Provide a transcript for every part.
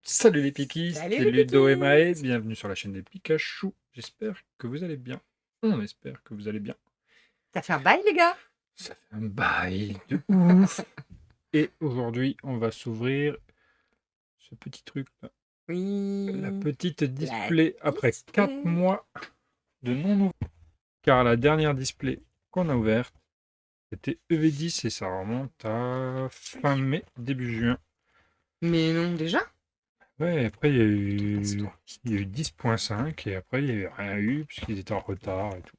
Salut les Pikis, Salut c'est les Ludo et Maë, Pikis. bienvenue sur la chaîne des Pikachu. J'espère que vous allez bien. On espère que vous allez bien. Ça fait un bail, les gars. Ça fait un bail de ouf. Et aujourd'hui, on va s'ouvrir ce petit truc là. La Oui. petite La display après 4 display. mois de non-ouverture. Car la dernière display qu'on a ouverte, c'était EV10 et ça remonte à fin mai, début juin. Mais non, déjà. Ouais, après Passe-toi. il y a eu 10.5 et après il n'y avait rien eu puisqu'ils étaient en retard et tout.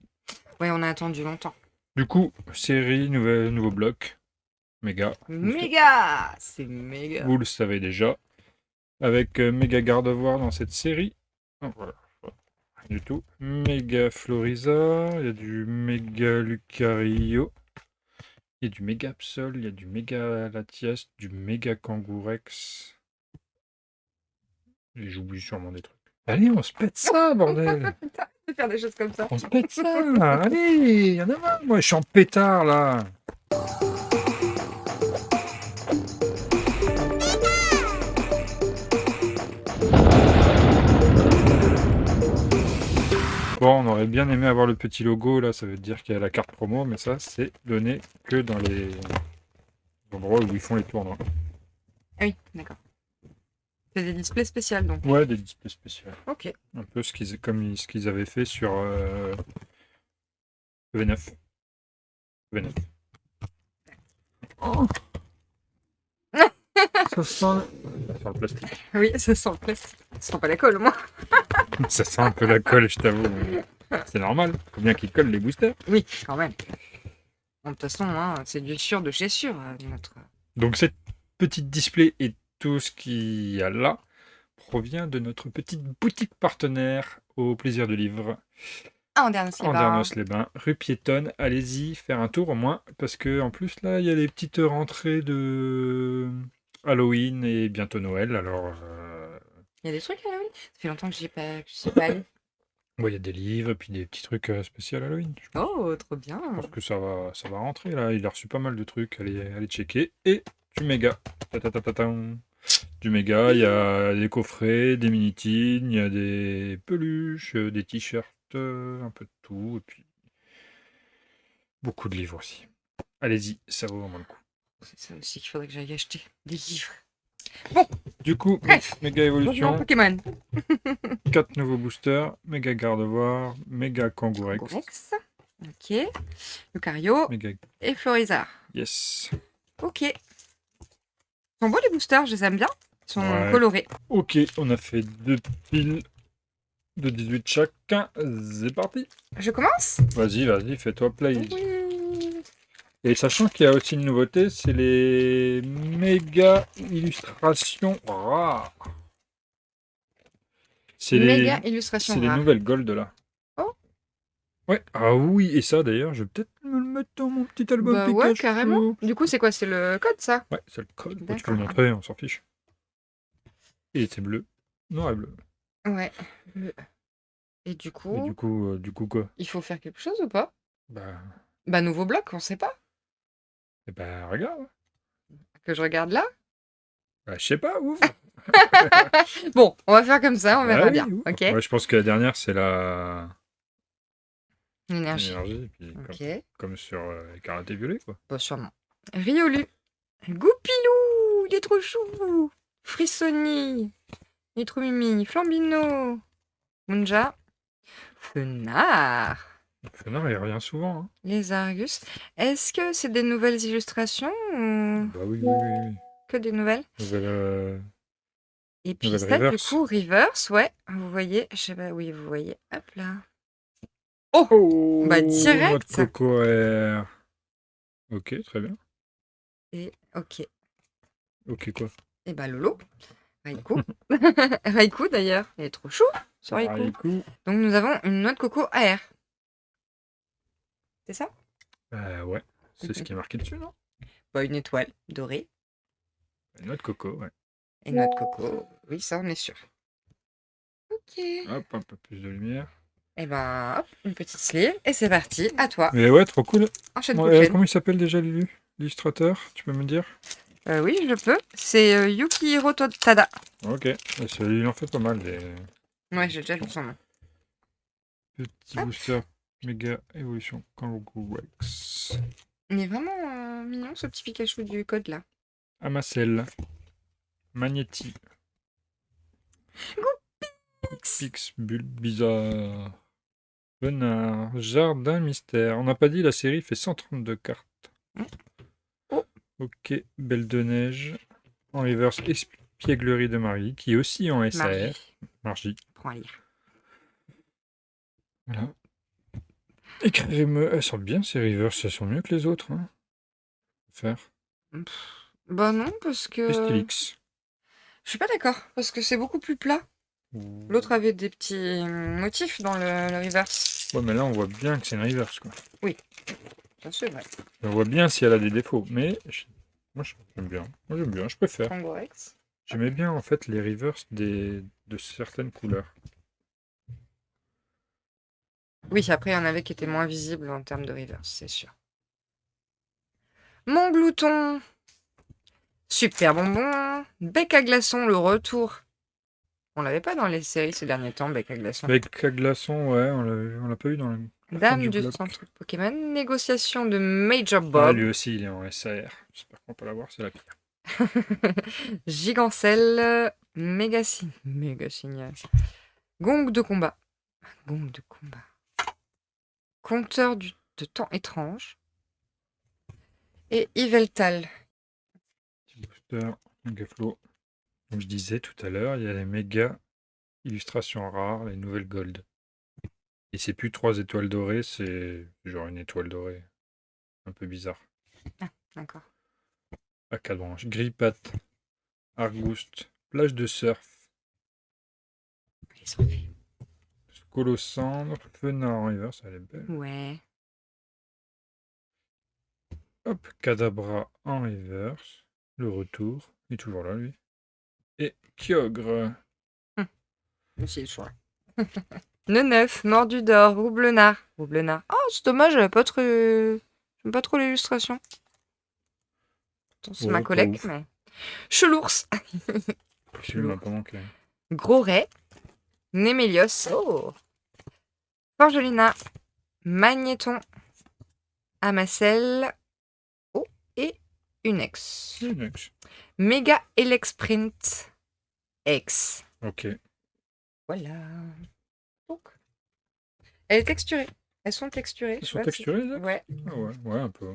Ouais, on a attendu longtemps. Du coup, série, nouveau bloc, méga, booster. Méga. C'est méga. Vous le savez déjà, avec méga Gardevoir dans cette série. Oh, voilà, rien du tout. Méga Floriza, il y a du méga Lucario, il y a du méga Absol, il y a du méga Latias, du méga Kangourex. Et j'oublie sûrement des trucs. Allez, on se pète ça, bordel! Putain, de faire des choses comme ça. On se pète ça, là. Allez, y en a marre, moi, je suis en pétard, là. Bon, on aurait bien aimé avoir le petit logo, là, ça veut dire qu'il y a la carte promo, mais ça, c'est donné que dans les endroits où ils font les tournois. Ah oui, d'accord. C'est des displays spéciaux, donc. Ouais, des displays spéciaux. Ok. Un peu ce qu'ils avaient fait sur V9. V9. Oh, ça sent le plastique. Oui, ça sent le plastique. Ça sent pas la colle, au moins. Ça sent un peu la colle, je t'avoue. C'est normal, faut bien qu'ils collent les boosters. Oui, quand même. Bon, de toute façon, hein, c'est du sûr de chez sûr, notre... Donc cette petite display et tout ce qu'il y a là provient de notre petite boutique partenaire au plaisir de livre. Andernos-les-Bains, rue piétonne. Allez-y, faire un tour au moins, parce que en plus là, il y a les petites rentrées de Halloween et bientôt Noël. Alors, Il y a des trucs Halloween. Ça fait longtemps que j'y suis pas allée. il y a des livres et puis des petits trucs spéciaux Halloween. Je pense. Oh, trop bien. Je pense que ça va rentrer là. Il a reçu pas mal de trucs. Allez checker. Et du méga. Ta-ta-ta-ta-tam. Du méga, il y a des coffrets, des mini-tines, il y a des peluches, des t-shirts, un peu de tout. Et puis beaucoup de livres aussi. Allez-y, ça vaut vraiment le coup. C'est ça aussi qu'il faudrait que j'aille acheter. Des livres. Du coup, Bref. méga Bonjour évolution, Pokémon. 4 nouveaux boosters, méga Gardevoir, méga Kangourex, Gorex. Ok. Lucario méga et Florizard. yes. Ok. Ils sont beaux les boosters, je les aime bien. Ils sont Ouais. colorés. Ok, on a fait 2 piles de 18 chacun. C'est parti. Je commence. Vas-y, fais-toi play. Oui. Et sachant qu'il y a aussi une nouveauté, c'est les méga illustrations rares. C'est Méga les illustration les rare. nouvelles gold là. Oh. Ouais, ah oui, et ça d'ailleurs, je vais peut-être me le mettre dans mon petit album Bah ouais, Pikachu. carrément. Du coup, c'est quoi? C'est le code, ça? Ouais, c'est le code. Tu peux D'accord. le montrer, on s'en fiche. Et c'est bleu. Noir et bleu. Ouais. Et du Et coup, du coup quoi? il faut faire quelque chose ou pas? Bah, Bah, nouveau bloc, on sait pas. regarde. Que je regarde là. Bah, je sais pas, ouvre. Bon, on va faire comme ça, on Bah verra oui, bien. ouvre. Ok. Ouais, je pense que la dernière, c'est la Énergie. l'énergie, et puis Ok. comme sur Écarlate et Violet, quoi. Bon, sûrement. Riolu. Goupilou, il est trop chou. Frissoni. Il est trop mimi. Flambino. Munja. Fenard. Fenard, il revient souvent. Hein. Les Argus. Est-ce que c'est des nouvelles illustrations ou Bah oui. que des nouvelles? Nouvelle, Et puis nouvelle ça, du reverse. coup, Reverse, ouais. Vous voyez, je sais pas, oui, vous voyez. Hop là. Oh, Bah, direct. notre Coco R. Ok, très bien. Et ok. Ok, quoi? Et bah, Lolo. Raikou. Raikou, d'ailleurs. Il est trop chou, ce Raikou. Raikou. Donc, nous avons une noix de coco AR. C'est ça? Ouais, c'est ce qui est marqué dessus, non? Bah, une étoile dorée. Une noix de coco, ouais. Et noix de coco. Oui, ça, on est sûr. Ok. Hop, un peu plus de lumière. Et ben, hop, une petite sleeve. Et c'est parti, à toi. Mais ouais, trop cool. Enchaîne, Bon, prochaine. comment il s'appelle déjà l'illustrateur? Tu peux me dire? Oui, je peux. C'est Yukihiro Tada. Ok, et il en fait pas mal des Ouais, j'ai déjà vu son nom. petits Hop. boosters méga évolution Kangourou Rex. Il est vraiment mignon ce petit Pikachu du code là. Amacel, Magnéti, Pix, Bulbizarre, Venard, Jardin Mystère. On n'a pas dit la série fait 132 cartes. Oh. Ok, Belle de Neige, en reverse Espièglerie de Marie, qui est aussi en SAR. Margie. Prends à lire. Voilà. Écrivez-me. Elles sont bien ces reverse, elles sont mieux que les autres. Hein. Faire. Bah non, parce que... Pestilix. Je suis pas d'accord, parce que c'est beaucoup plus plat. L'autre avait des petits motifs dans le reverse. Ouais, mais là, on voit bien que c'est une reverse, quoi. Oui, ça c'est vrai. On voit bien si elle a des défauts, mais moi, j'aime bien. Moi, j'aime bien, je préfère. Kangorex. J'aimais bien, en fait, les reverse de certaines couleurs. Oui, après, il y en avait qui étaient moins visibles en termes de reverse, c'est sûr. Mon glouton. Super bonbon. Bec à glaçon, le retour. On l'avait pas dans les séries ces derniers temps, bec à glaçon. Avec à glaçon, ouais, on l'a pas eu dans la Dame du du bloc. centre Pokémon. Négociation de Major Ah, Bob. lui aussi, il est en SAR. J'espère qu'on peut l'avoir, c'est la pire. Gigancelle. Méga signal. Gong de combat. Gong de combat. Compteur de temps étrange. Et Yveltal. Petit booster, méga flow. Comme je disais tout à l'heure, il y a les méga illustrations rares, les nouvelles gold. Et c'est plus 3 étoiles dorées, c'est genre une étoile dorée. Un peu bizarre. Ah, d'accord. À 4 branches. Grippat, Argouste, plage de surf, Les surfer. Colossandre, Fenard en reverse, elle est belle. Ouais. Hop, Kadabra en reverse. Le retour. Il est toujours là, lui. Et Kyogre. C'est le choix. Neuf, mordu d'or, roublenard. Roublenard. Oh, c'est dommage, j'aime pas trop l'illustration. Attends, c'est ma Ouais, pas collègue, ouf. mais. Chelours. Celui m'a pas manqué. Gros ray. Némélios. Oh. Forgelina. Magnéton. Amacel. Oh, et Unex. Linux. Méga Elexprint X. Ok. Voilà. Donc. Elle est texturée. Elles sont texturées. Elles Je sais sont pas si- texturées, les Ouais. Ah ouais, ouais, un peu.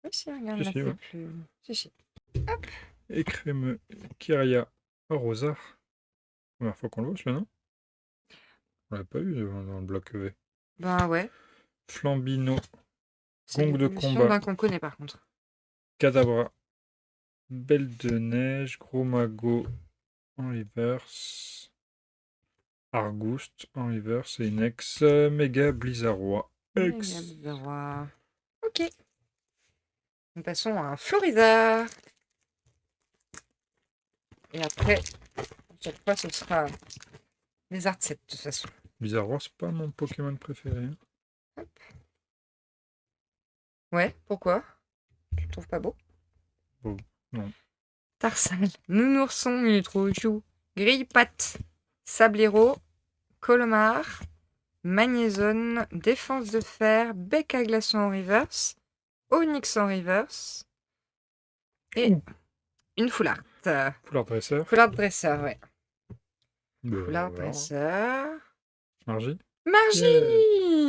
Oui, si, regarde, Si, là, si, c'est ouais. plus. Si. Écrémeux, Kyria, Rosard. Première fois qu'on le voit, celui-là, non? On l'a pas eu dans le bloc EV. Ben ouais. Flambino, C'est Gong de l'évolution combat, d'un qu'on connaît par contre. Kadabra, Belle de neige, Gros Mago en reverse, Argouste en reverse et Inex, Méga Blizzarrois. X. Ok. Nous passons à un Florizard. Et après, chaque fois, ce sera les arts de cette de toute façon. Blizzarrois, c'est pas mon Pokémon préféré. Hein. Ouais, pourquoi? Tu le trouves pas beau? Oh, non. Tarsal, Nounourson, il est trop chou. Grille-patte, Sablero, Colomar, Magnézone, Défense de fer, Bec à glaçon en reverse, Onyx en reverse, et une foulard. Foulard dresseur. Foulard dresseur, ouais. Foulard Voilà. dresseur. Margie. Margie!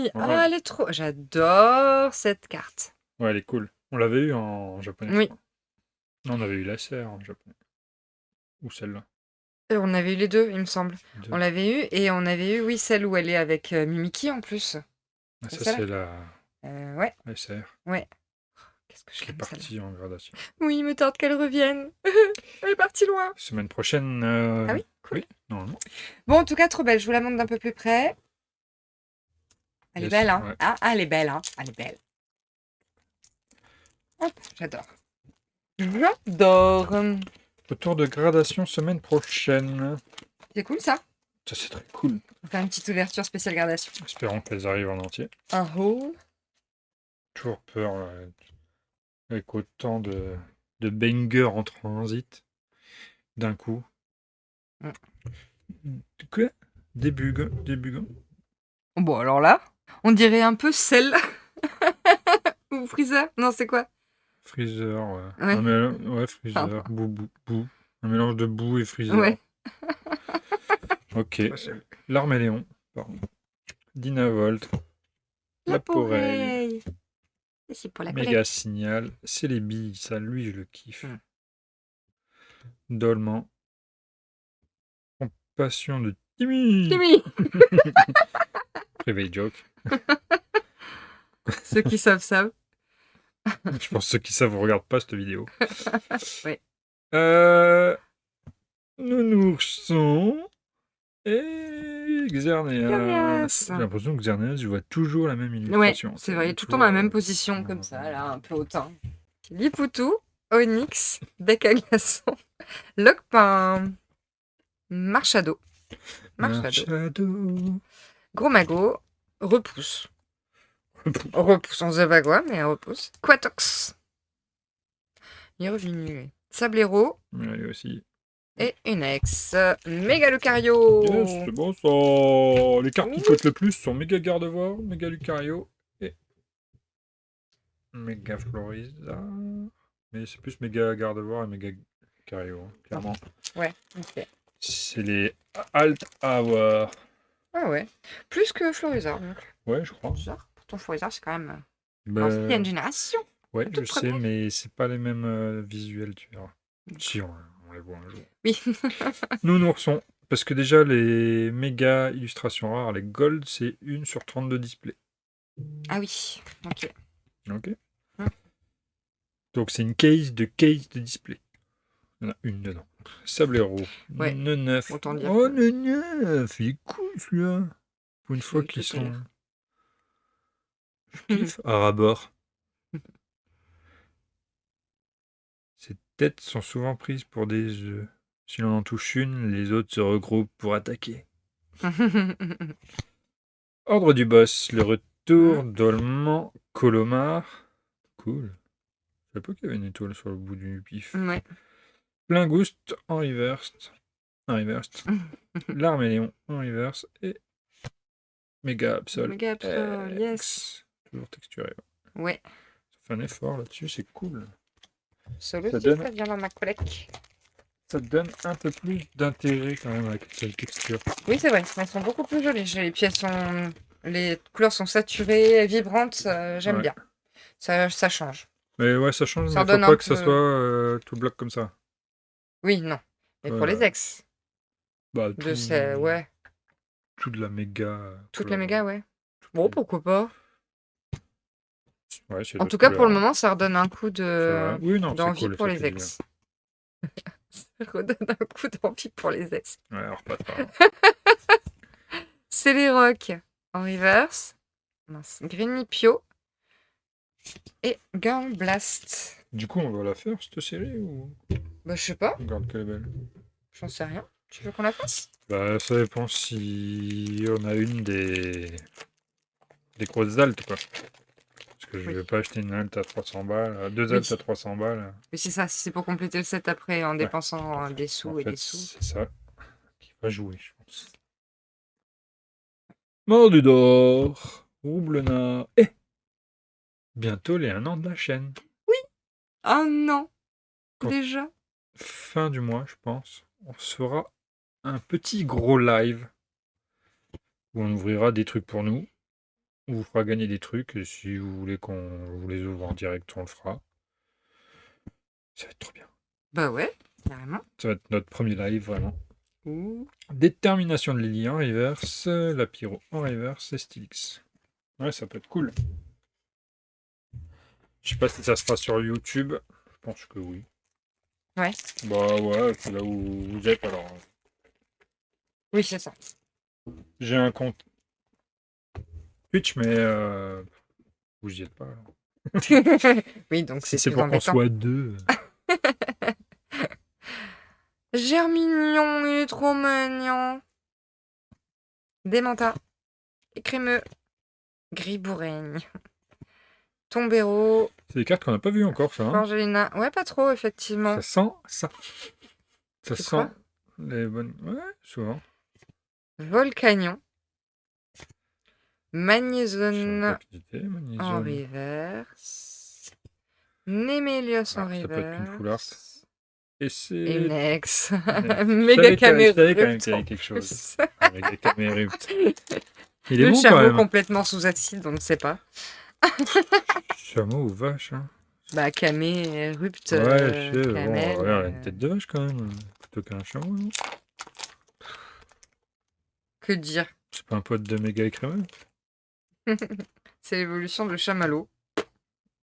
Yeah. Ah, Ouais. elle est trop... J'adore cette carte. Ouais, elle est cool. On l'avait eu en japonais, je Oui. crois. Non, on avait eu la serre en japonais. Ou celle-là. On avait eu les deux, il me semble. Deux. On l'avait eu, et on avait eu, oui, celle où elle est avec Mimiki en plus. Ah, C'est ça, celle-là c'est la Ouais, SR ouais. Qu'est-ce que je qui est l'aime, celle-là. partie en gradation. Oui, il me tarde qu'elle revienne. Elle est partie loin. Semaine prochaine. Ah oui, cool. Oui, normalement. Bon, en tout cas, trop belle. Je vous la montre d'un peu plus près. Elle est Yes, belle, hein. ouais. Ah, elle est belle, hein. Elle est belle. Hop, j'adore. J'adore. Retour de gradation semaine prochaine. C'est cool, ça. Ça, c'est très cool. On va faire une petite ouverture spéciale gradation. Espérons qu'elles arrivent en entier. Un haul. Toujours peur avec autant de de banger en transit d'un coup. Mm. Quoi? Des bugs. Bon, alors là, on dirait un peu sel ou freezer. Non, c'est quoi? Freezer, ouais. Ouais. Ouais, freezer. Pardon. Boue. Un mélange de boue et freezer. Ouais. Ok. L'Arméléon, pardon. Dynavolt. La Laporeille. poreille. Et c'est pour la Méga collecte. Signal. C'est les billes, ça, lui, je le kiffe. Mm. Dolman. Compassion de Timmy. Timmy. Réveil joke. Ceux qui savent savent. Je pense que ceux qui savent regardent pas cette vidéo. Ouais. Nounourson et Xerneas. Xerneas. J'ai l'impression que Xerneas, je vois toujours la même Ouais, illustration. c'est vrai, tout le temps dans la même position, comme ça, là, un peu hautain. Lipoutou, Onyx, bec à glaçon, Lockpin, Marchado, Marchado. Gros Mago, Repousse. Repousse, on se va quoi, mais repousse. Quatox. Il est revenu. Sablero Allez aussi. et Unex. Méga Lucario. Yes, c'est bon ça. Les cartes qui coûtent le plus sont Méga Gardevoir, Méga Lucario et Méga Floriza. Mais c'est plus Méga Gardevoir et Méga Lucario, hein, clairement. Ouais, ok. C'est les alt à avoir. Ah ouais. Plus que Florizard, donc. Ouais, je crois. Pourtant, Florizard, c'est quand même Bah, l'ancienne génération. ouais, toute je sais, première. mais c'est pas les mêmes visuels, tu verras. Si, on les voit un jour. Oui. Nounourson. Parce que déjà, les méga illustrations rares, les gold, c'est 1 sur 32 displays. Ah oui, ok. Ok. Hmm. Donc c'est une case de display. Il y en a une dedans. Sablero. Ouais, 9. autant dire Oh, que- 9. Il est cool celui-là. Pour une fois fait qu'ils plaisir. sont. Je kiffe. Arabor. Ces têtes sont souvent prises pour des œufs. Si l'on en touche une, les autres se regroupent pour attaquer. Ordre du boss. Le retour d'Olman Colomar. Cool. Je savais pas qu'il y avait une étoile sur le bout du pif. Ouais. Plingouste en reverse. L'Arméléon en reverse. Et Méga Absol. Méga Absol, yes. Toujours texturé. Ouais. Ça fait un effort là-dessus, c'est cool. Solo, Ça c'est donne- très bien dans ma collecte. Ça te donne un peu plus d'intérêt quand même avec cette texture. Oui, c'est vrai. Elles sont beaucoup plus jolies. Les pièces sont... Les couleurs sont saturées, vibrantes. J'aime Ouais. bien. Ça change. Mais ouais, ça change, Ça mais faut redonne pas un que ça peu- soit tout bloc comme ça. Oui, non. Mais pour les ex. Bah, De ces... Ouais. tout de la méga. Toutes couleur. les mégas, ouais. Toutes Bon, les- pourquoi pas. Ouais, c'est En d'autres tout cas, pour le couleurs. moment, ça redonne un coup C'est vrai. Oui, non, c'est d'envie cool, pour ça les fait du bien. ex. Ça redonne un coup d'envie pour les ex. Ouais, alors pas tard. C'est les rocks en reverse. Mince. Green Pio. Et Gun Blast. Du coup, on va la faire cette série ou Bah, je sais pas. regarde qu'elle est belle. J'en sais rien. Tu veux qu'on la fasse? Bah, ça dépend si on a une des grosses altes, quoi. Parce que je Oui. vais pas acheter une halte à 300 balles, deux Oui. altes à 300 balles. Mais c'est ça, c'est pour compléter le set après en dépensant des En sous et fait, des sous. c'est ça qui va jouer, je pense. Mordu d'or, Roublena, et bientôt les 1 an de la chaîne. Oh non! Quand- Déjà? Fin du mois, je pense, on se fera un petit gros live où on ouvrira des trucs pour nous. On vous fera gagner des trucs. Et si vous voulez qu'on vous les ouvre en direct, on le fera. Ça va être trop bien. Bah ouais, carrément. Ça va être notre premier live, vraiment. Ouh. Détermination de Lily en reverse, la Pyro en reverse et Stylix. Ouais, ça peut être cool. Je sais pas si ça se fera sur YouTube. Je pense que oui. Ouais. Bah ouais, c'est là où vous êtes alors. Oui, c'est ça. J'ai un compte Twitch, mais vous y êtes pas. Alors. Oui, donc Si c'est c'est plus pour qu'on embêtant. soit deux. Germignon, il est trop mignon. Démenta. Et crémeux. Griboureigne. Tombero, C'est des cartes qu'on n'a pas vues encore, ça. Hein. Forgelina. Ouais, pas trop, effectivement. Ça sent ça. Ça Tu sent crois les bonnes. Ouais, souvent. Volcanion. Je savais Magnézone pas que c'était en magnésium. reverse. Némélios en Ah, ça peut être une full art. reverse. Et Et c'est. une ex. Je Méga savais quand même camérupt qu'il y avait en quelque chose. plus. Ah, Méga Camérupt. Il est Le bon quand chameau même. complètement sous acide, on ne sait pas. Chameau ou vache, hein. Bah, camé, rupt, Ouais, je sais, bon, camel. regarde, elle a une tête de vache quand même. Plutôt qu'un chameau, non? Que dire? C'est pas un pote de méga écrémeux? C'est l'évolution de chamallow.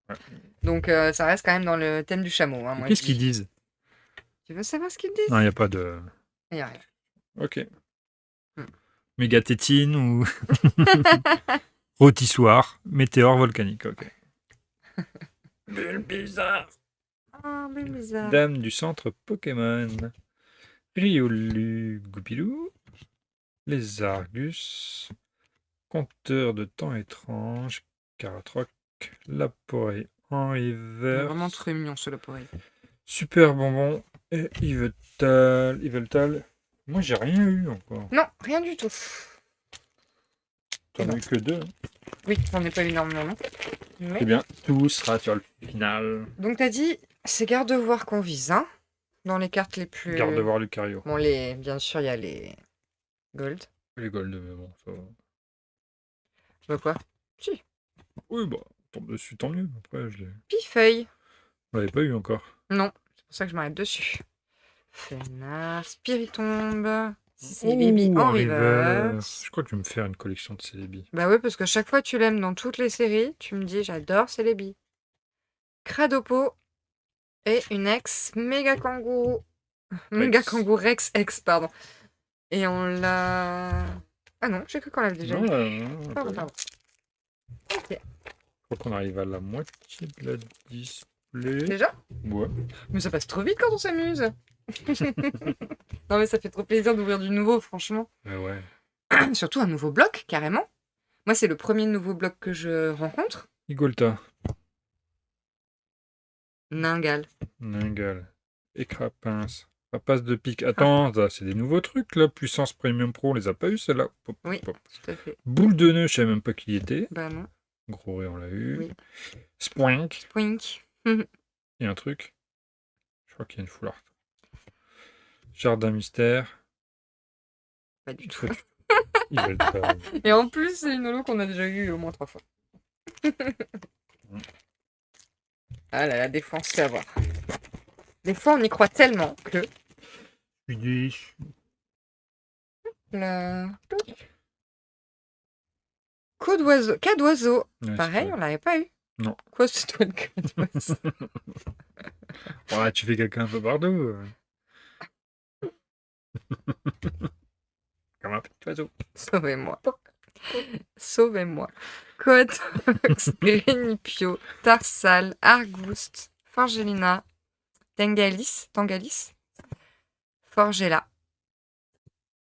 Ouais. Donc, ça reste quand même dans le thème du chameau. Hein, Et moi, qu'est-ce je qu'ils dis. disent? Tu veux savoir ce qu'ils disent? Non, il n'y a pas de. Il n'y a rien. Ok. Hmm. Méga tétine ou. Rôtissoir, météore volcanique, ok. Bulle bizarre. Ah, mais bizarre. Dame du centre Pokémon. Riolu Goupilou. Les Argus. Compteur de temps étrange. Caratroc. Laporé en Il est hiver. vraiment très mignon, ce Laporé. Super bonbon. Et Yveltal. Yveltal. Moi, j'ai rien eu encore. Non, rien du tout. T'en non. as eu que deux. Oui, j'en ai pas énormément. Non. Mais... C'est bien. Tout sera sur le final. Donc, t'as dit, c'est garde-voir qu'on vise, hein? Dans les cartes les plus... Garde de voir Lucario. Bon, bien sûr, il y a les gold. Les gold, mais bon, ça va. Bah quoi? Si. Oui, bah, tombe dessus, tant mieux. Après, je l'ai. Pifeuille. On l'avait pas eu encore. Non, c'est pour ça que je m'arrête dessus. Fenard, Spiritombe, Ouh, Celebi en en reverse. reverse. Je crois que je vais me faire une collection de Celebi. Bah ouais, parce que chaque fois tu l'aimes dans toutes les séries, tu me dis j'adore Celebi. Cradopo et une ex méga kangourou. Méga kangourou Rex ex, pardon. Et on l'a... Ah non, j'ai cru qu'on l'avait déjà Non, eu. non, Pardon, pardon. Ok. je crois qu'on arrive à la moitié de la display. Déjà? Ouais. Mais ça passe trop vite quand on s'amuse. Non mais ça fait trop plaisir d'ouvrir du nouveau, franchement. Ouais. Surtout un nouveau bloc, carrément. Moi, c'est le premier nouveau bloc que je rencontre. Igolta. Ningal. Ningal. Écrapince. Rapace de pique. Attends, ça, c'est des nouveaux trucs là. Puissance Premium Pro, on les a pas eu celle-là. Pop, Oui, pop. tout à fait. Boule de nœud, je savais même pas qui il était. Bah non. Gros Ré, on l'a eu. Oui. Spoink. Wink. Et un truc. Je crois qu'il y a une full art. Jardin mystère. Pas du tout. Ils veulent pas. Et en plus, c'est une holo qu'on a déjà eu au moins 3 fois. Ah là là, des fois, on se fait avoir. Des fois, on y croit tellement que... Je suis déçu. La... Queue d'oiseau. Cas d'oiseau. Ouais, Pareil, c'est on l'avait pas eu. Non. Quoi, c'est toi le cas d'oiseau? Ouais, tu fais quelqu'un un peu partout. Comme un petit oiseau. Sauvez-moi. Sauvez-moi. Coatox, Renipio, Tarsal, Argouste, Forgelina, Tangalis, Forgella,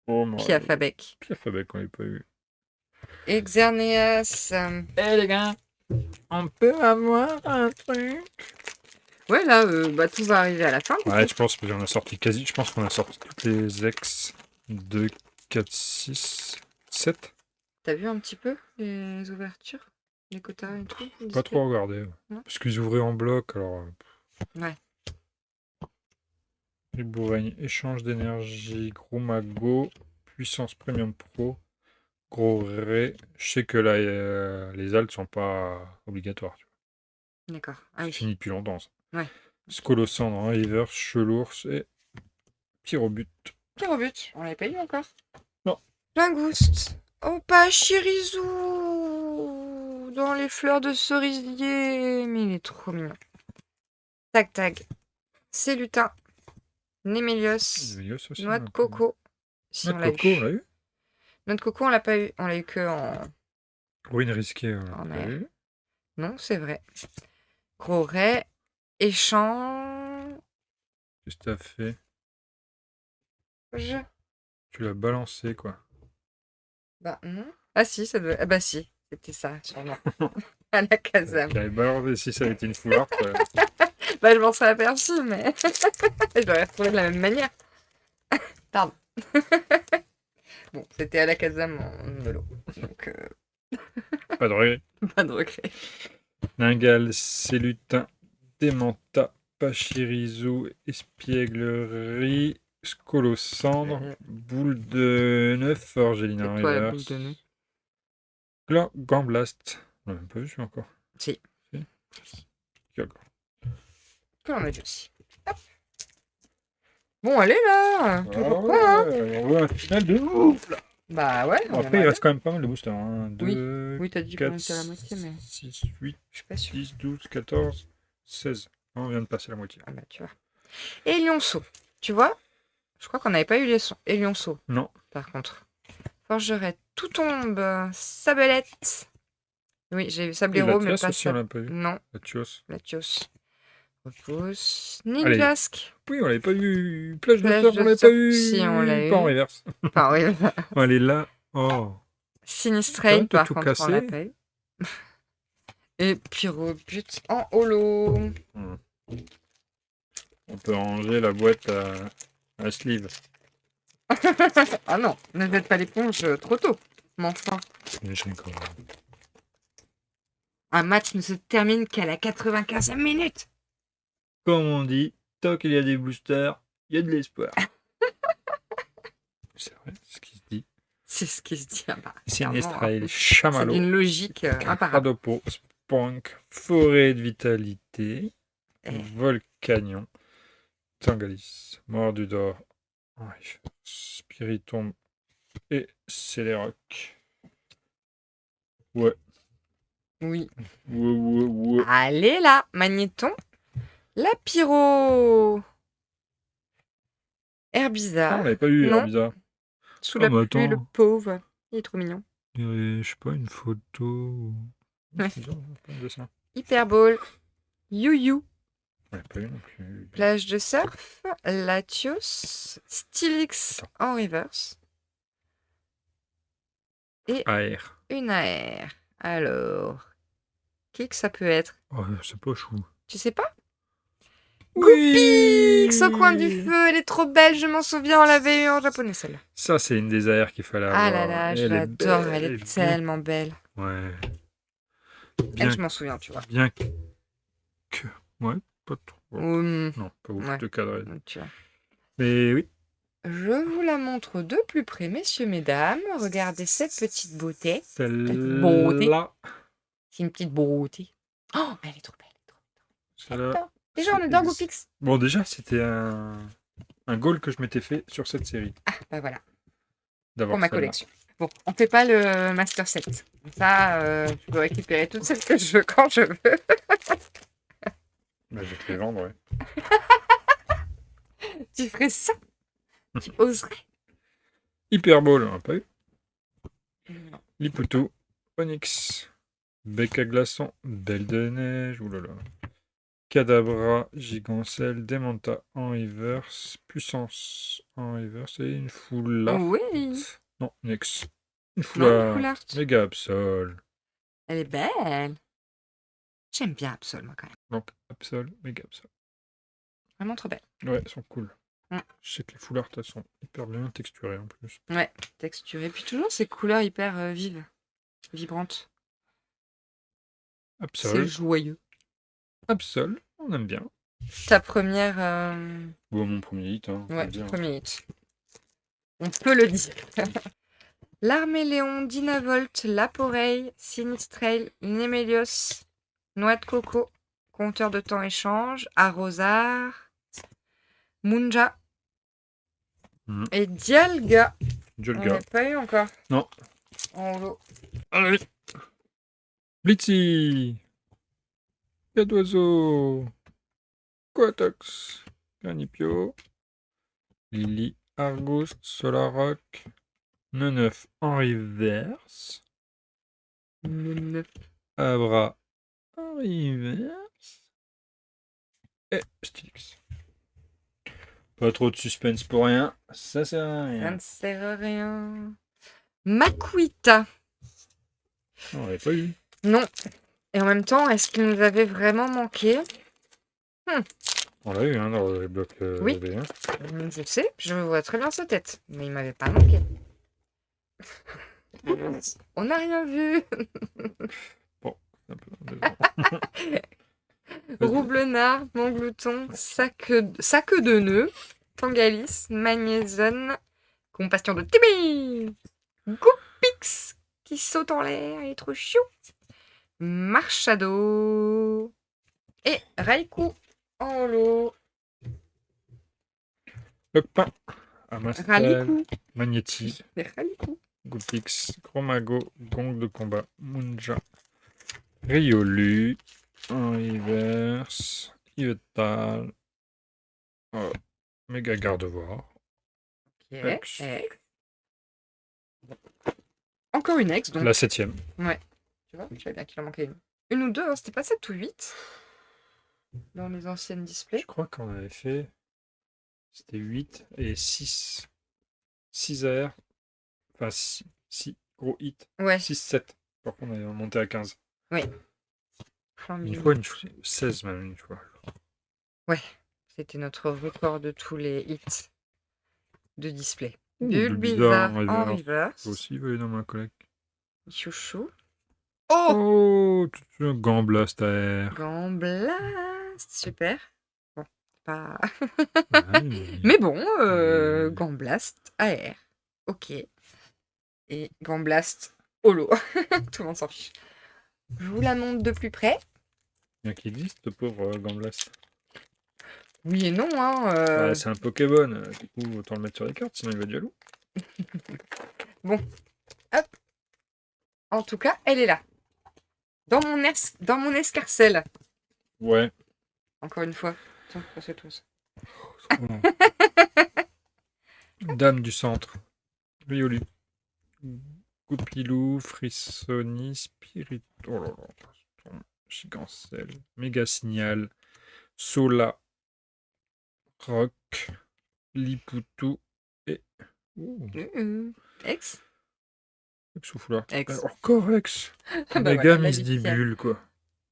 Oh, non. Piafabec, Piafabec, on l'a pas eu. Exerneas. Eh les gars, on peut avoir un truc. Ouais, là, bah, tout va arriver à la fin. Ouais, je pense qu'on a sorti quasi. Je pense qu'on a sorti toutes les ex 2, 4, 6, 7. T'as vu un petit peu les ouvertures, les quotas et tout? Pas trop regardé. Non. Parce qu'ils ouvraient en bloc, alors. Ouais. Les bourragnes, échange d'énergie, gros magot, puissance premium pro, gros ré. Je sais que là, les altes sont pas obligatoires. Tu vois. D'accord. Ah C'est oui. fini depuis longtemps. Ça. Ouais. Scolosandre, hein, River, Chelours et Pyrobut. Pyrobut, on l'avait pas eu encore. Non. Lingouste. Oh, pas Chirizou dans les fleurs de cerisier. Mais il est trop mignon. Tag tag. C'est lutin. Némélios. Noix de coco. Si Noix on de l'a coco, eu. on l'a eu. Noix de coco, on l'a pas eu. On l'a eu que en... Ruine risquée, En on l'a air. eu. Non, c'est vrai. Gros ray. Échange. Qu'est-ce que t'as fait? Tu l'as balancé, quoi. Bah non. Ah si, ça doit... Ah bah si. C'était ça, sûrement. À la Kazam. J'avais balancé si ça avait été une foularte. Bah, je m'en serais aperçu, mais je l'aurais retrouvé de la même manière. Pardon. Bon, c'était à la Kazam en melon. Donc, Pas de regret. pas de regret. Ningal, Cellutin, Démenta, Pachirisu, Espièglerie, Scolosandre, Boule de Neuf, Orgelina C'est toi la boule Reverse, de nez. Gambblast. On l'a même pas vu celui encore. Si. Si. D'accord. Que l'on a vu aussi. Hop. Bon, allez là. Toujours pas, hein. On voit un final de ouf là. Bah ouais. Bon, après, il reste quand même pas mal de boosters. 1, Oui. 2, Oui, t'as dit qu'on 4, était à la moitié, mais 6, 8, je suis pas sûre. 10, 12, 14, 16. On vient de passer la moitié. Ah bah tu vois. Et Lionceau. Tu vois, je crois qu'on n'avait pas eu les sons. Et Lionceau, Non. par contre. Forgerait, tout tombe. Sabelette. Oui, j'ai eu Et Sablero, mais Latias pas aussi, on ça. l'a pas vu. Non, Latios. Latios. Repousse. Allez. Ninjask. Oui, on l'avait pas eu. Plage de Plage surf, de on l'avait surf, pas eu. si, on l'a Pas en eu. reverse. Enfin, oui. On est là. Oh. Sinistrail, T'arrêtes de par tout contre, on l'a casser. pas eu. Et Pyrobut en holo. On peut ranger la boîte à sleeve. Ah non, ne jette pas l'éponge trop tôt. Mais enfin, un match ne se termine qu'à la 95e minute. Comme on dit, tant qu'il y a des boosters, il y a de l'espoir. C'est vrai, c'est ce qui se dit. C'est ce qui se dit. Ah bah, Sinistrail, c'est Chamallow, d'une logique imparable. Radopo, Spunk, Forêt de Vitalité, Eh. Volcanion, Tangalis, Mordudor, Spiritombe et Céléroc. Ouais. Oui. Ouais. Allez là, Magnéton. La Pyro. Herbizarre. Ah, on l'avait pas eu, Non. bizarre. Sous Ah, la mais pluie, le attends. pauvre. Il est trop mignon. Il y avait, je sais pas, une photo. Ouais. C'est bizarre, pas de dessin. Hyperball. You. On l'a pas eu non plus. Plage de surf. Latios. Stylix en reverse. Et AR. une AR. Alors, qui que ça peut être? Oh, c'est pas chou. Tu sais pas? Oui. Goopix au coin du feu, elle est trop belle, je m'en souviens, on l'avait eu en japonais celle-là. Ça, c'est une des AR qu'il fallait avoir. Ah là là, je Elle est l'adore, belle, elle est bien. tellement belle. Ouais. Elle, je m'en souviens, tu vois. Bien que. Ouais, pas trop. Non, pas beaucoup ouais. de cadres. tu vois. Mais oui. Je vous la montre de plus près, messieurs, mesdames. Regardez cette petite beauté. Celle-là. C'est une petite beauté. Oh, elle est trop belle. Celle-là. Déjà, on adore Goopix. Bon, déjà, c'était un goal que je m'étais fait sur cette série. Ah, bah voilà. D'avoir Pour ma celle-là. collection. Bon, on fait pas le Master 7. Ça, je peux récupérer toutes celles que je veux quand je veux. Bah, je vais te les vendre, ouais. Tu ferais ça? Tu oserais? Hyperball, on n'a pas eu. Non. Liputu, Onyx, Bec à glaçon, Belle de neige, oulala. Cadabra, Gigancelle, Démenta en reverse, Puissance en reverse et une foulard. Oui. Non, Nex. Une Non, foulard. Foulard. Méga Absol. Elle est belle. J'aime bien Absol, moi, quand même. Donc, Absol, Méga Absol. Vraiment trop belle. Ouais, elles sont cool. Mm. Je sais que les foulards, elles sont hyper bien texturées en plus. Ouais, texturée. Puis toujours ces couleurs hyper vives, vibrantes. C'est Absol. joyeux. Absol, on aime bien. Ta première... Bon, mon premier hit, hein. on Ouais, peut le dire. premier hit. On peut le dire. L'Arméléon, Dynavolt, Laporeille, Sinistrail, Némélios, Noix de coco, Compteur de temps échange, Arrosard, Munja et Dialga. On Dialga. n'a pas eu encore. Non. En lot. Allez. Blitzy. Y'a d'oiseau. Quatox. Garnipio. Lily. Argus. Solaroc. Neuf en reverse. Abra en reverse. Et Stylix. Pas trop de suspense pour rien. Ça sert à Ça rien. ne sert à rien. Makuita. On l'avait pas eu. Non. Et en même temps, est-ce qu'il nous avait vraiment manqué? On l'a eu hein, dans les blocs Oui. V1. Je sais, je vois très bien sa tête, mais il m'avait pas manqué. On n'a rien vu. Bon, c'est un peu décevant. Roublenard, Manglouton, sac de nœuds, Tangalis, Magnézone, Compassion de Tibi, Goupix qui saute en l'air, il est trop chou, Marchado et Raikou en holo. Le pain. Amastel, Ralikou. Magnéti, Les Ralikou. Goupix, Chromago, Gong de combat, Munja, Riolu, Reverse, Yvetal, Méga Gardevoir, Ok, Ex, ex. Encore une ex, donc. la 7ème. Ouais. Tu vois, je savais bien qu'il en manquait une. Une ou deux, hein, c'était pas 7 ou 8 dans les anciennes displays. Je crois qu'on avait fait. C'était 8 et 6. 6 AR. Enfin, 6 gros hits. Ouais. 6-7. Par contre, on est monté à 15. Oui. Une fois, 16 même, une fois. Ouais. C'était notre record de tous les hits de display. Ouh, Bulbizarre Bulbizarre en Ça reverse. aussi, il va aller dans ma collecte. Chouchou. Oh Oh, tout un Gant Blast AR. Gamblast. Super. Bon, pas. Ouais, Mais bon, mais- Gamblast AR. Ok. Et Gamblast holo. Tout le monde s'en fiche. Je vous la montre de plus près. Il y en a qui existe, ce pauvre Gant Blast. Oui et non, hein. Bah, c'est un Pokémon. Du coup, autant le mettre sur les cartes, sinon il va jaloux. Bon. Hop. En tout cas, elle est là. Dans mon escarcelle. Ouais. Encore une fois. Tiens, passez tous. Dame du centre. Riolu. Goupilou, Frissoni, Spirit. Oh là là. Gigancel. Méga Signal. Sola. Rock. Liputu. Et. Ouh. Ex. Souffleur. Ex. Encore Ex. Bah Méga voilà, la Misdibule, quoi.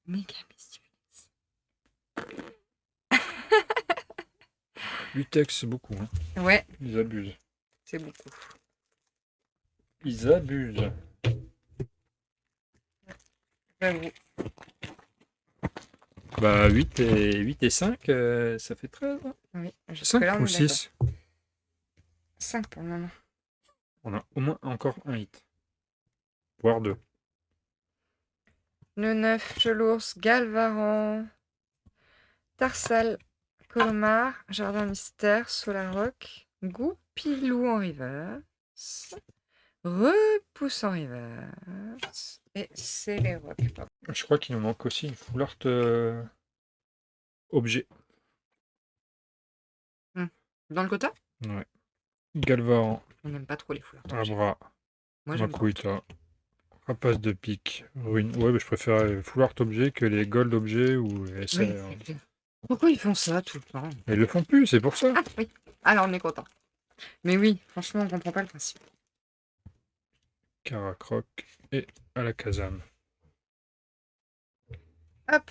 Méga Misdibule. 8 Ex, c'est beaucoup. Hein. Ouais, Ils abusent. c'est beaucoup. Ils abusent. J'avoue. Bah, 8 et 5, ça fait 13. Hein. Oui, 5 ou 6. 5 pour le moment. On a au moins encore un hit. Voire 2. Le 9, Chelours, Galvaran, Tarsal, Colomar, Jardin Mystère, Solaroc, Goupilou en reverse, Repousse en reverse, et Céléroc. Je crois qu'il nous manque aussi une Foulard objet. Dans le quota? Ouais. Galvaran, On n'aime pas trop les foulards. Abra, Moi, j'aime pas. Makuita, Rapace de pique, Ruine. Ouais, mais je préfère les Foulard objets que les Gold objets ou les SR. Oui, c'est clair. Pourquoi ils font ça tout le temps? Mais ils le font plus, c'est pour ça. Ah, oui. Alors, on est content. Mais oui, franchement, on comprend pas le principe. Caracroc et Alakazam. Hop.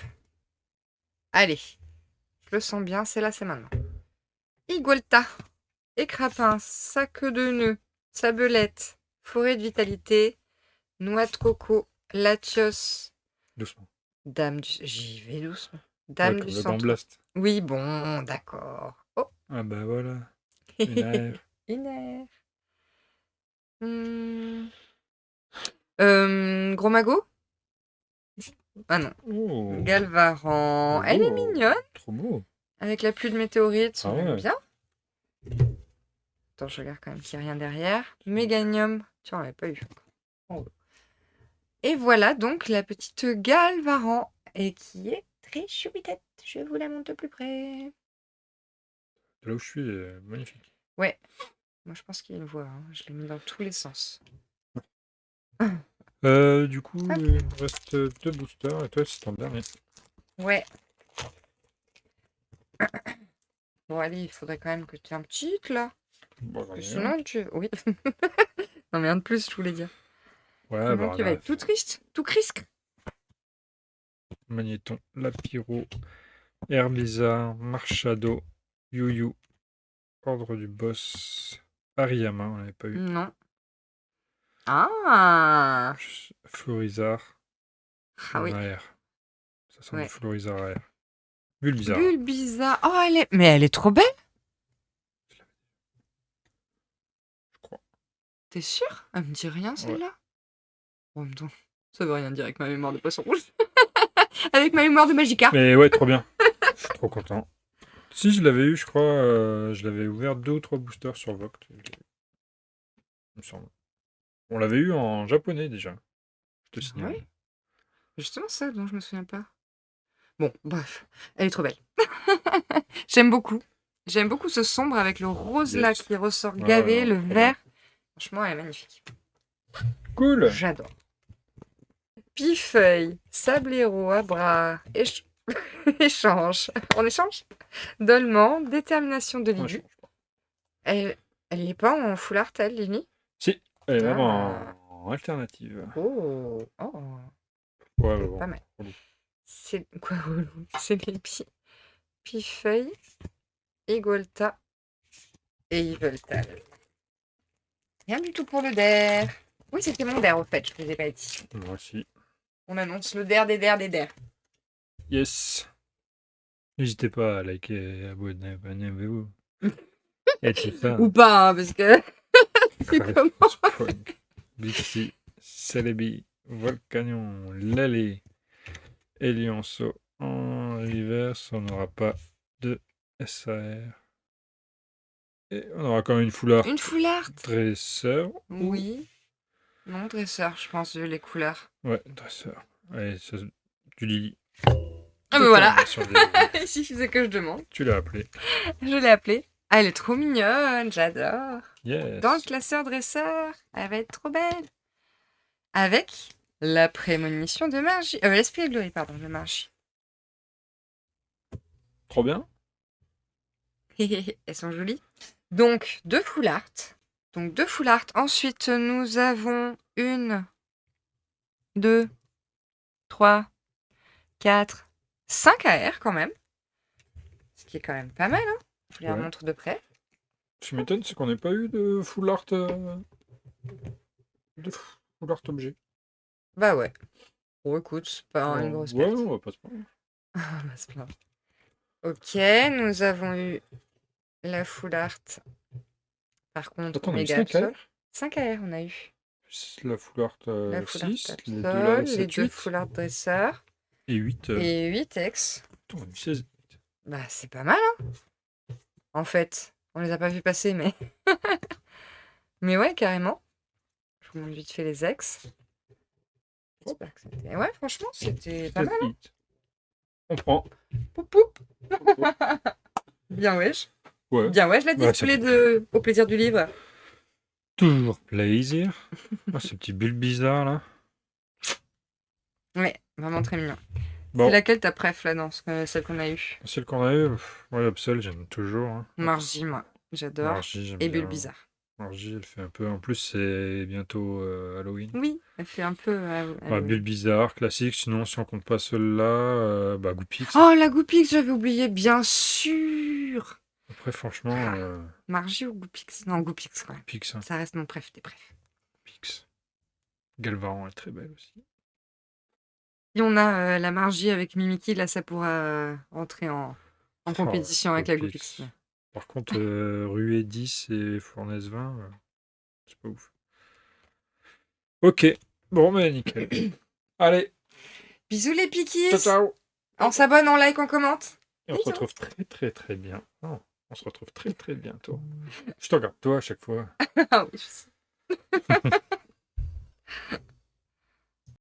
Allez. Je le sens bien, c'est là, c'est maintenant. Igualta. Écrapin. Sac de nœuds. Sabelette. Forêt de vitalité. Noix de coco. Latios. Doucement. Dame du... J'y vais doucement. Ouais, Dame comme du le Gant centre. Blast. Oui, bon, d'accord. Oh. Ah bah voilà. Une AR. Une aire. Gros magot? Ah non. Oh, Galvaran. Elle est beau. mignonne. Trop beau. Avec la pluie de météorites, Ah on aime ouais. bien. Attends, je regarde quand même qu'il n'y a rien derrière. Méganium. Tiens, on l'avait pas eu. Et voilà donc la petite Galvaran. Et qui est très choupitette. Je vous la montre de plus près. De là où je suis, magnifique. Ouais. Moi, je pense qu'il y a une voix. Hein. Je l'ai mis dans tous les sens. Du coup, Hop. il me reste 2 boosters et toi, c'est ton dernier. Ouais. Bon, allez, il faudrait quand même que tu aies un petit là. Bon, j'en ai un. Sinon, tu... Oui. Non, mais un de plus, je voulais dire. Ouais, Sinon, bah, tu vas être tout triste, tout crisque. Magnéton, Lapiro, Herbizarre, Marshado, Youyou, Ordre du Boss, Hariyama, on n'avait pas eu. Non. Ah! Florizard, Ah oui. AR. Ça sent Ouais. du Florizard AR. Bulbizarre. Bulbizarre. Oh, mais elle est trop belle. Je crois. T'es sûr? Elle me dit rien, celle-là? En même temps, ça veut rien dire avec ma mémoire de poisson rouge. Avec ma mémoire de Magikarp. Mais ouais, trop bien. Je suis trop content. Si je l'avais eu, je crois, je l'avais ouvert 2 ou 3 boosters sur Voct. Il me semble. On l'avait eu en japonais déjà. Je te signale. Oui. Justement ça dont je me souviens pas. Bon, bref. Elle est trop belle. J'aime beaucoup. J'aime beaucoup ce sombre avec le rose là Yes. qui ressort Ouais, gavé, ouais, le trop vert. Franchement, elle est magnifique. Cool. J'adore. Pifeuille, Sablero, Abra, échange. On échange? Dolman, détermination de Ouais, je Lilu. change pas. Elle n'est pas en full art, elle, Lily? Si, elle est même Ah. en alternative. Oh, oh, Ouais, mais bon. pas mal. relou. C'est quoi relou? C'est les Pifeuille, Egolta et Yveltal. Rien du tout pour le DER. Oui, c'était mon DER, au fait, je vous ai pas dit. Moi aussi. On annonce le DER des DER des DER. Yes. N'hésitez pas à liker, abonnez-vous. Et tout ça. Ou pas, hein, parce que... c'est comment? Spoink, Bixi, Celebi, Volcanion, Lally, Elionso. En hiver, on n'aura pas de SAR. Et on aura quand même une foulard Une full art? dresseur. Oui. Non, dresseur, je pense, vu les couleurs. Ouais, dresseur. Allez, ça, du Lily. Ah, ben voilà. Détermination de Lily. Si c'est que je demande. Tu l'as appelé. Je l'ai appelée. Ah, elle est trop mignonne, j'adore. Yes. Dans le classeur dresseur, elle va être trop belle. Avec la prémonition de Margie. L'esprit de glorie, pardon, de Margie. Trop bien. Elles sont jolies. Donc, 2 full art. Ensuite, nous avons 1, 2, 3, 4, 5 AR quand même. Ce qui est quand même pas mal, hein. Je vous les Ouais. remontre de près. Ce qui m'étonne, c'est qu'on n'ait pas eu de full art. De full art objet. Bah ouais. Bon, écoute, c'est pas une grosse Ouais, perte. on va pas se prendre. On va se plaindre. Ok, nous avons eu la full art. Par contre, Attends, on a eu méga 5 Absol. AR. 5 AR, on a eu. La full art La full art 6, les 2 Absol, là, les 7, 2 8. full art dresseurs Et 8. et 8 ex. Attends, on a eu 16. Bah, c'est pas mal, hein. En fait, on les a pas vus passer, mais. Mais ouais, carrément. Je vous montre vite fait les ex. J'espère que c'était. Ouais, franchement, c'était pas 7 mal. Hein. hits. On prend. Poup, poup. Bien wesh. Ouais. Bien wesh, la Ouais, display de Au plaisir du livre. Toujours plaisir. Ah, ce petit bulle bizarre là. Ouais, vraiment très mignon. Bon, C'est laquelle ta préf là dans celle qu'on a eue? celle qu'on a eue, ouais, Absol, j'aime toujours. Hein. Margie, moi, j'adore. Margie, j'aime Et bien. Bulle bizarre. Margie, elle fait un peu. En plus, c'est bientôt Halloween. Oui, elle fait un peu. Ouais, Bulle bizarre, classique. Sinon, si on compte pas celle-là, bah Goopix. Oh, la Goopix, j'avais oublié, bien sûr. Après, franchement, Ah. Margie ou Goopix? Non, Goopix quand même. Pix. Hein. Ça reste mon préf des préfs. Pix. Galvaran est très belle aussi. Si on a la Margie avec Mimiki, là, ça pourra entrer en compétition avec la Goopix. Par contre, Ruée 10 et Fournaise 20, c'est pas ouf. Ok, bon, mais nickel. Allez, Bisous les Pikis. ciao, ciao. On s'abonne, on like, on commente. Et on se retrouve très, très, très bien. Non, on se retrouve très, très bientôt. Je te regarde toi à chaque fois. Ah oui, je sais.